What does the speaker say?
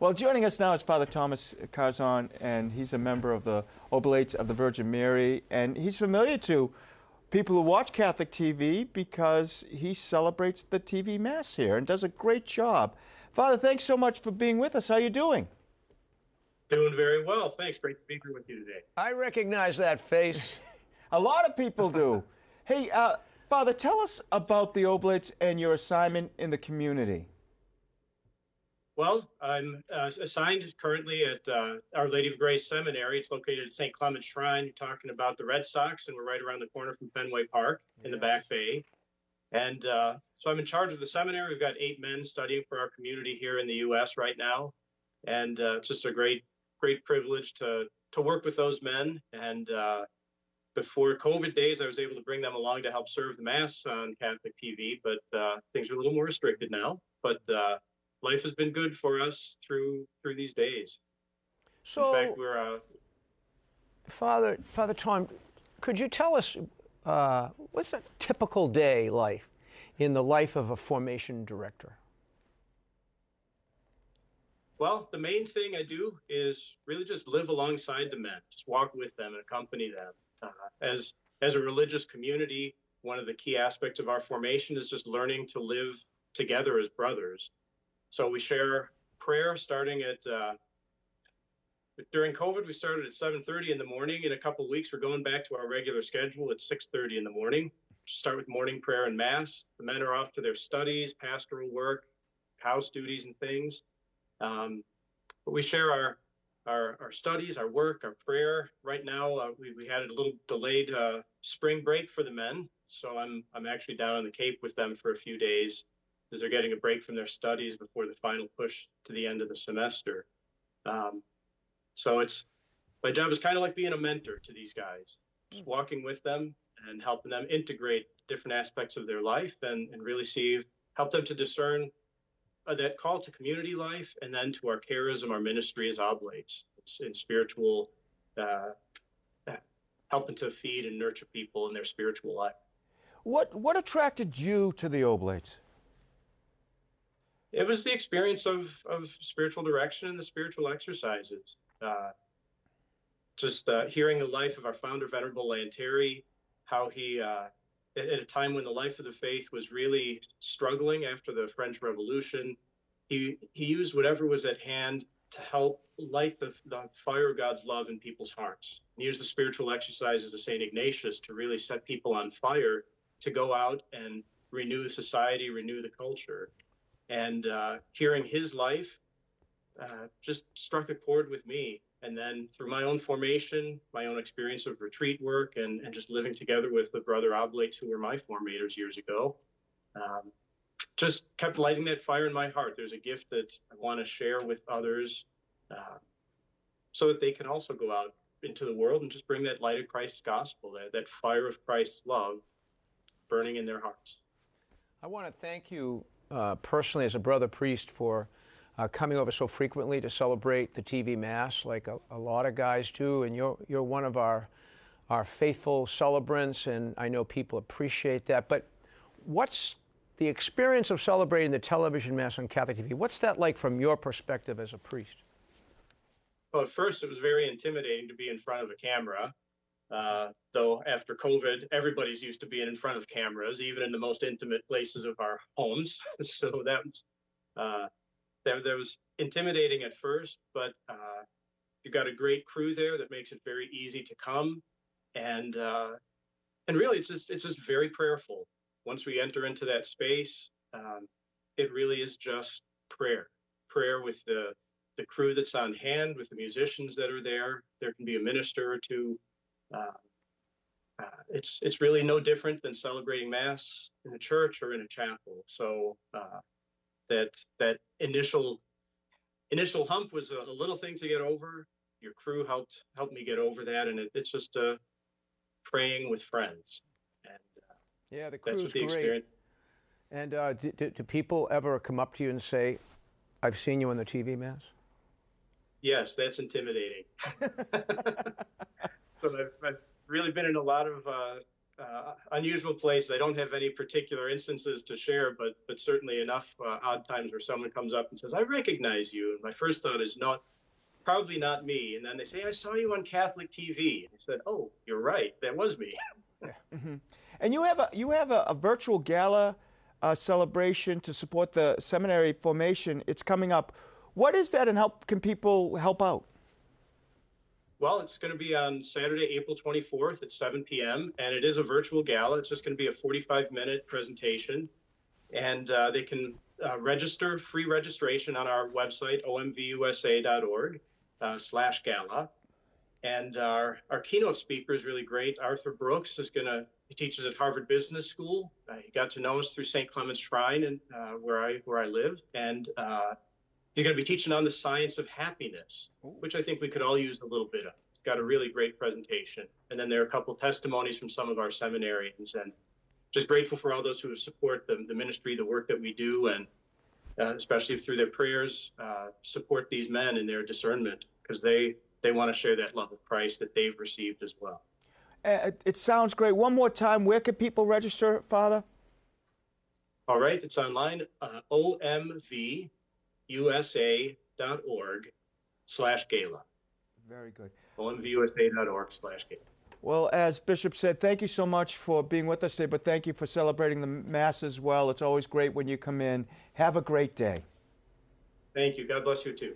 Well, joining us now is Father Thomas Carzon, and he's a member of the Oblates of the Virgin Mary, and he's familiar to people who watch Catholic TV because he celebrates the TV Mass here and does a great job. Father, thanks so much for being with us. How are you doing? Doing very well. Thanks. Great to be here with you today. I recognize that face. A lot of people do. Hey, Father, tell us about the Oblates and your assignment in the community. Well, I'm assigned currently at Our Lady of Grace Seminary. It's located at St. Clement's Shrine. You're talking about the Red Sox, and we're right around the corner from Fenway Park in the Back Bay. And so I'm in charge of the seminary. We've got 8 men studying for our community here in the U.S. right now. And it's just a great privilege to work with those men. And before COVID days, I was able to bring them along to help serve the Mass on Catholic TV, but things are a little more restricted now. But life has been good for us through these days. So, in fact, we're Father Tom, could you tell us what's a typical day like in the life of a formation director? Well, the main thing I do is really just live alongside the men, just walk with them and accompany them. As a religious community, one of the key aspects of our formation is just learning to live together as brothers. So we share prayer starting at, during COVID, we started at 7:30 in the morning. In a couple of weeks, we're going back to our regular schedule at 6:30 in the morning. Start with morning prayer and Mass. The men are off to their studies, pastoral work, house duties and things. But we share our studies, our work, our prayer. Right now, we had a little delayed spring break for the men. So I'm actually down on the Cape with them for a few days, as they're getting a break from their studies before the final push to the end of the semester. So my job is kind of like being a mentor to these guys, just walking with them and helping them integrate different aspects of their life and really help them to discern that call to community life and then to our charism, our ministry as Oblates. It's in spiritual, helping to feed and nurture people in their spiritual life. What attracted you to the Oblates? It was the experience of spiritual direction and the spiritual exercises. Hearing the life of our founder, Venerable Lanteri, how he, at a time when the life of the faith was really struggling after the French Revolution, he used whatever was at hand to help light the fire of God's love in people's hearts. He used the spiritual exercises of St. Ignatius to really set people on fire to go out and renew society, renew the culture. And hearing his life just struck a chord with me. And then through my own formation, my own experience of retreat work and just living together with the brother Oblates who were my formators years ago, just kept lighting that fire in my heart. There's a gift that I want to share with others so that they can also go out into the world and just bring that light of Christ's gospel, that fire of Christ's love burning in their hearts. I want to thank you personally as a brother priest for coming over so frequently to celebrate the TV Mass like a lot of guys do, and you're one of our faithful celebrants, and I know people appreciate that. But what's the experience of celebrating the television Mass on Catholic TV? What's that like from your perspective as a priest? Well, at first it was very intimidating to be in front of a camera. Though after COVID, everybody's used to being in front of cameras, even in the most intimate places of our homes. So that was intimidating at first, but you've got a great crew there that makes it very easy to come, and really it's just very prayerful. Once we enter into that space, it really is just prayer with the crew that's on hand, with the musicians that are there. There can be a minister or two. It's really no different than celebrating Mass in a church or in a chapel. So that initial hump was a little thing to get over. Your crew helped me get over that, and it's just praying with friends. And yeah, the crew's that's what the great. Experience. And do people ever come up to you and say, "I've seen you on the TV Mass"? Yes, that's intimidating. So I've really been in a lot of unusual place. I don't have any particular instances to share, but certainly enough odd times where someone comes up and says, "I recognize you." And my first thought is probably not me. And then they say, "I saw you on Catholic TV." And I said, "Oh, you're right. That was me." Yeah. Mm-hmm. And you have a virtual gala celebration to support the seminary formation. It's coming up. What is that, and how can people help out? Well, it's going to be on Saturday, April 24th at 7 p.m., and it is a virtual gala. It's just going to be a 45-minute presentation, and they can register, free registration on our website, omvusa.org/gala. And our keynote speaker is really great. Arthur Brooks he teaches at Harvard Business School. He got to know us through St. Clement's Shrine, and where I live, and he's going to be teaching on the science of happiness, which I think we could all use a little bit of. Got a really great presentation. And then there are a couple testimonies from some of our seminarians, and just grateful for all those who support the ministry, the work that we do, and especially through their prayers, support these men in their discernment, because they want to share that love of Christ that they've received as well. It sounds great. One more time, where can people register, Father? All right, it's online, omvusa.org/gala. Very good. omvusa.org/gala. Well, as Bishop said, thank you so much for being with us today, but thank you for celebrating the Mass as well. It's always great when you come in. Have a great day. Thank you. God bless you too.